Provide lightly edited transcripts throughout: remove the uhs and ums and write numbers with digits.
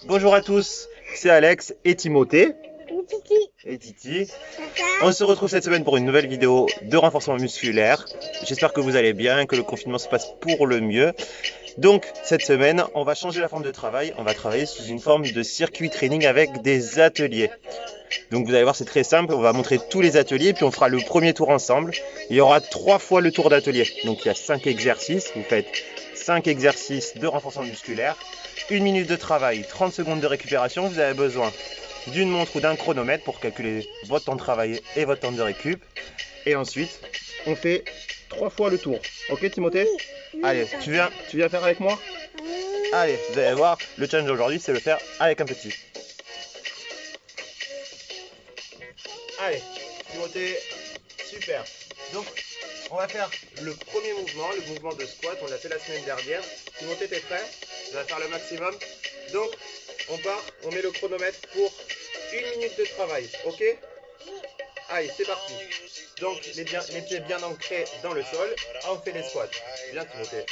Bonjour à tous, c'est Alex et Timothée et Titi. On se retrouve cette semaine pour une nouvelle vidéo de renforcement musculaire. J'espère que vous allez bien, que le confinement se passe pour le mieux. Donc cette semaine, on va changer la forme de travail. On va travailler sous une forme de circuit training avec des ateliers. Donc vous allez voir, c'est très simple. On va montrer tous les ateliers puis on fera le premier tour ensemble. Il y aura 3 fois le tour d'atelier. Donc il y a 5 exercices. Vous faites 5 exercices de renforcement musculaire. 1 minute de travail, 30 secondes de récupération. Vous avez besoin d'une montre ou d'un chronomètre pour calculer votre temps de travail et votre temps de récup. Et ensuite, on fait 3 fois le tour. Ok Timothée? Allez, tu viens faire avec moi? Allez, vous allez voir, le challenge d'aujourd'hui, c'est le faire avec un petit. Allez, Timothée, super. Donc, on va faire le premier mouvement, le mouvement de squat. On l'a fait la semaine dernière. Timothée, t'es prêt? Tu vas faire le maximum. Donc, on part, on met le chronomètre pour 1 minute de travail. Ok? Allez, c'est parti. Donc, les pieds bien ancrés dans le sol. On fait les squats. Bien, Timothée.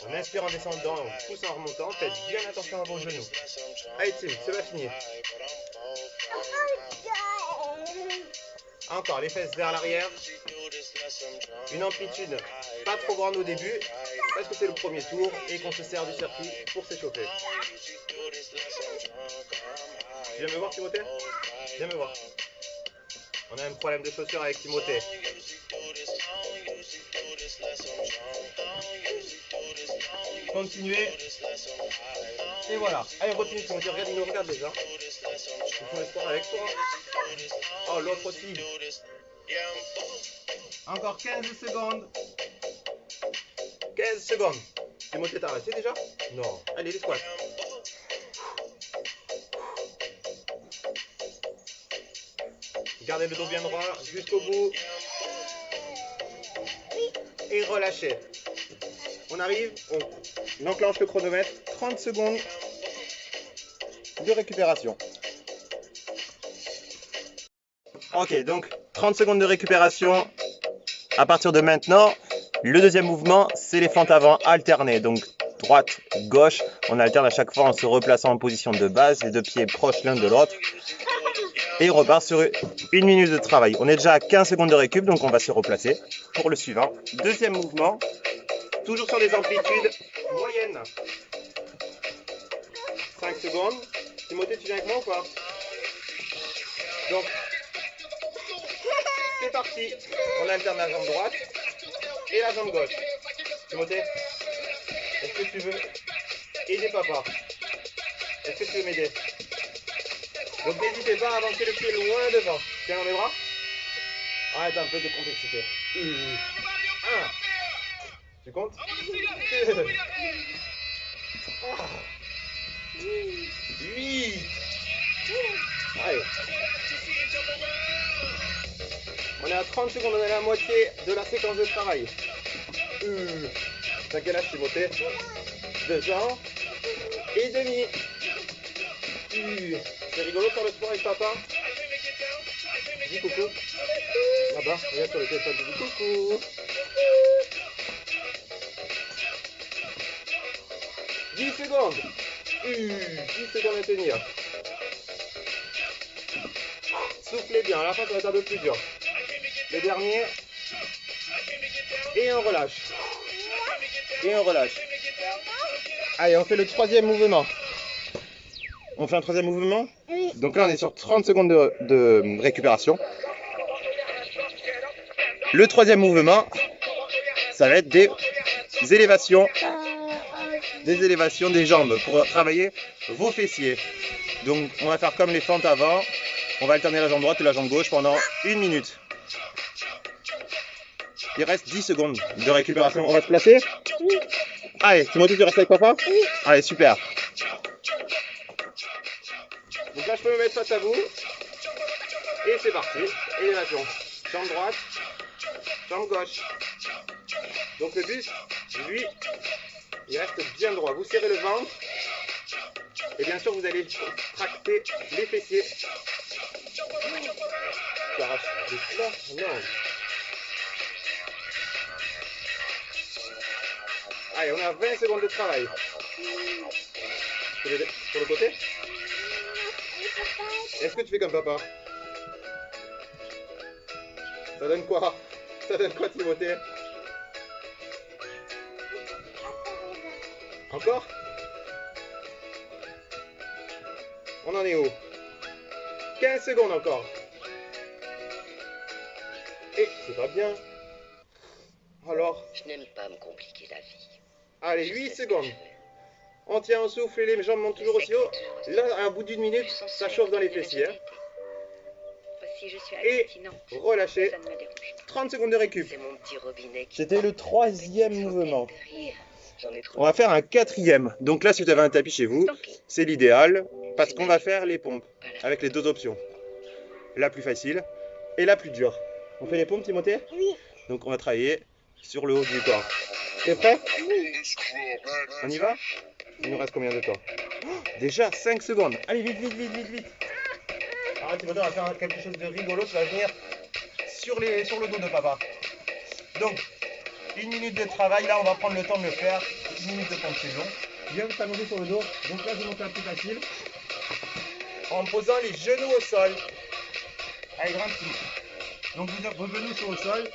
On inspire en descendant, on pousse en remontant. Faites bien attention à vos genoux. Allez, Tim, c'est pas fini. Encore les fesses vers l'arrière. Une amplitude pas trop grande au début, parce que c'est le premier tour et qu'on se sert du circuit pour s'échauffer. Tu viens me voir, Timothée? Viens me voir. On a un problème de chaussures avec Timothée. Continuez. Et voilà. Allez, continue, Timothée. Regarde, il nous regarde déjà. Ils font le sport avec toi. Oh, l'autre aussi. Encore 15 secondes. 15 secondes. Timothée, t'as arrêté déjà? Non. Allez, les squats. Gardez le dos bien droit jusqu'au bout. Et relâchez. On arrive, on enclenche le chronomètre. 30 secondes de récupération. Ok, donc 30 secondes de récupération. À partir de maintenant, le deuxième mouvement, c'est les fentes avant alternées. Donc droite, gauche, on alterne à chaque fois en se replaçant en position de base, les deux pieds proches l'un de l'autre. Et on repart sur 1 minute de travail. On est déjà à 15 secondes de récup, donc on va se replacer pour le suivant. Deuxième mouvement, toujours sur des amplitudes moyennes. 5 secondes. Timothée, tu viens avec moi ou pas? Donc, c'est parti. On alterne la jambe droite et la jambe gauche. Timothée, est-ce que tu veux aider papa? Est-ce que tu veux m'aider? Donc n'hésitez pas à avancer le pied loin devant. Tiens dans les bras. Arrête un peu de complexité. 1. Tu comptes? 2. 3. 8. Allez. On est à 30 secondes, on est à la moitié de la séquence de travail. T'as quel âge, Timothée? 2 ans et demi. C'est rigolo de faire le sport avec papa. Dis coucou. Là-bas, regarde sur le téléphone, dis coucou. 10 secondes. 10 secondes à tenir. Soufflez bien, à la fin ça va être un peu plus dur. Le dernier. Et on relâche. Et on relâche. Allez, on fait le troisième mouvement. On fait un troisième mouvement? Oui. Donc là, on est sur 30 secondes de récupération. Le troisième mouvement, ça va être des élévations. Des élévations des jambes pour travailler vos fessiers. Donc, on va faire comme les fentes avant. On va alterner la jambe droite et la jambe gauche pendant 1 minute. Il reste 10 secondes de récupération. On va se placer? Oui. Allez, Timothée, tu restes avec papa? Oui. Allez, super. Donc là, je peux me mettre face à vous. Et c'est parti. Élévation. Jambe droite, jambe gauche. Donc le buste, lui, il reste bien droit. Vous serrez le ventre. Et bien sûr, vous allez tracter les fessiers. Tu arraches les fleurs? Non. Allez, on a 20 secondes de travail. Sur le côté. Est-ce que tu fais comme papa? Ça donne quoi? Ça donne quoi, Timothée? Encore? On en est où? 15 secondes encore. Et c'est pas bien. Alors? Je n'aime pas me compliquer la vie. Allez, 8 secondes. On tient au souffle et les jambes montent toujours aussi haut. Là, à bout d'une minute, ça chauffe dans les fessiers. Et relâchez. 30 secondes de récup. C'était le 3e mouvement. On va faire un 4e. Donc là, si vous avez un tapis chez vous, c'est l'idéal parce qu'on va faire les pompes avec les 2 options. La plus facile et la plus dure. On fait les pompes, Timothée? Oui. Donc on va travailler sur le haut du corps. T'es prêt? Oui. On y va? Il nous reste combien de temps? Déjà 5 secondes. Allez, vite, vite, vite, vite, vite. Alors Timothée, on va faire quelque chose de rigolo. Tu vas venir sur le dos de papa. Donc, 1 minute de travail. Là, on va prendre le temps de le faire. 1 minute de pompe, c'est long. Viens t'allonger sur le dos. Donc là, je vais monter un peu facile. En posant les genoux au sol. Allez, grimpe. Donc, vos genoux sont au sol.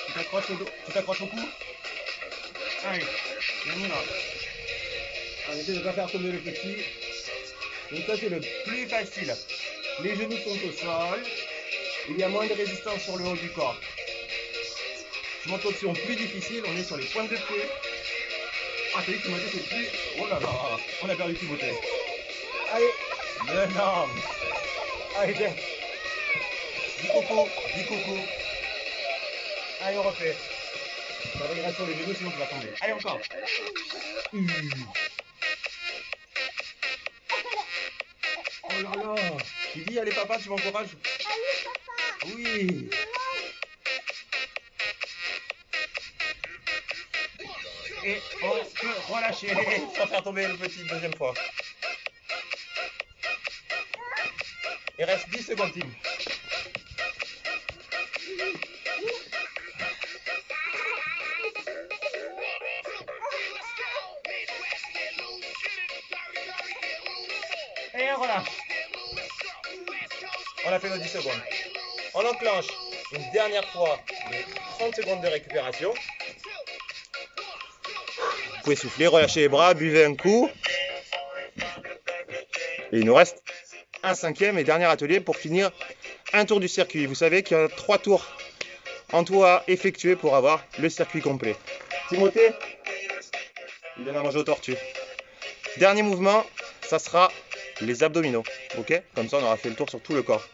Tu t'accroches au dos. Tu t'accroches au cou. Allez, on y va. On essaie de ne pas faire tomber le petit. Donc ça c'est le plus facile. Les genoux sont au sol. Il y a moins de résistance sur le haut du corps. Je monte l'option plus difficile. On est sur les pointes de pied. Ah, t'as vu que Timothée c'est plus... Oh là là, on a perdu Timothée. Allez, énorme. Allez, viens. Dis coucou, dis coucou. Allez, on refait. Ça va sur les genoux sinon tu vas tomber. Allez, encore. Oh là là. Tu dis, allez papa, tu m'encourages? Allez, papa. Oui. Et on peut relâcher sans faire tomber le petit une deuxième fois. Il reste 10 secondes, Tim. Et on relâche. On a fait nos 10 secondes. On enclenche une dernière fois les 30 secondes de récupération. Vous pouvez souffler, relâcher les bras, buvez un coup. Et il nous reste un 5e et dernier atelier pour finir un tour du circuit. Vous savez qu'il y a 3 tours en tout à effectuer pour avoir le circuit complet. Timothée, il donne à manger aux tortues. Dernier mouvement, ça sera les abdominaux. Ok? Comme ça, on aura fait le tour sur tout le corps.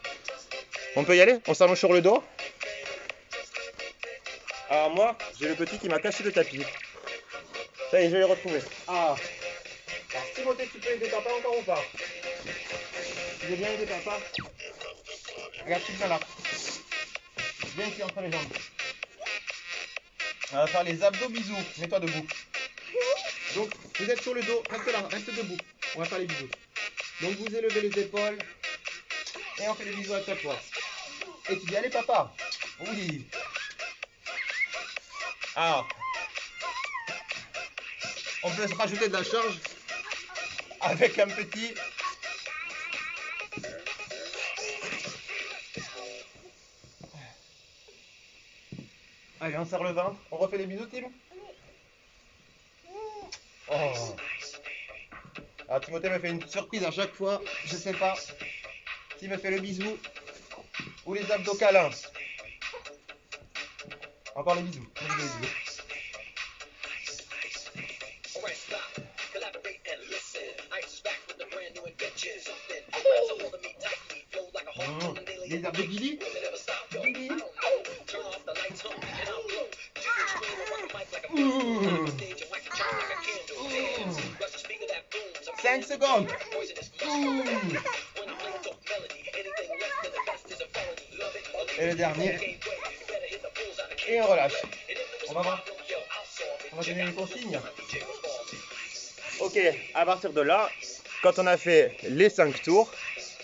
On peut y aller? On s'allonge sur le dos. Alors moi, j'ai le petit qui m'a caché le tapis. Ça y est, je l'ai retrouvé. Ah. Alors Timothée, tu peux aider papa encore ou pas? Tu veux bien aider papa? Regarde, tu viens là. Viens ici entre les jambes. On va faire les abdos bisous. Mets-toi debout. Donc, vous êtes sur le dos. Reste là, reste debout. On va faire les bisous. Donc, vous élevez les épaules. Et on fait les bisous à chaque fois. Et tu dis, allez papa. Oui. Alors, on peut se rajouter de la charge avec un petit... Allez, on serre le ventre. On refait les bisous, Tim? Oh. Ah, Timothée me fait une surprise à chaque fois. Je sais pas s'il me fait le bisou ou les abdos câlins. Encore les bisous. Les bisous. Les abdos Billy. Billy. 5 secondes. Et le dernier. Et on relâche. On va voir. On va donner les consignes. Ok, à partir de là, quand on a fait les 5 tours,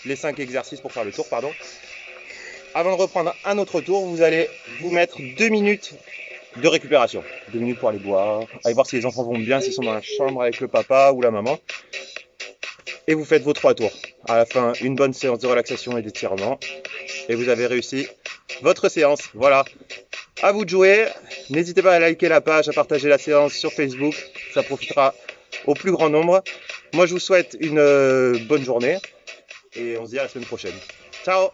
les 5 exercices pour faire le tour, pardon, avant de reprendre un autre tour, vous allez vous mettre 2 minutes de récupération. 2 minutes pour aller boire, aller voir si les enfants vont bien, s'ils sont dans la chambre avec le papa ou la maman. et vous faites vos 3 tours. À la fin, une bonne séance de relaxation et d'étirement. Et vous avez réussi votre séance. Voilà. À vous de jouer. N'hésitez pas à liker la page, à partager la séance sur Facebook. Ça profitera au plus grand nombre. Moi, je vous souhaite une bonne journée. Et on se dit à la semaine prochaine. Ciao!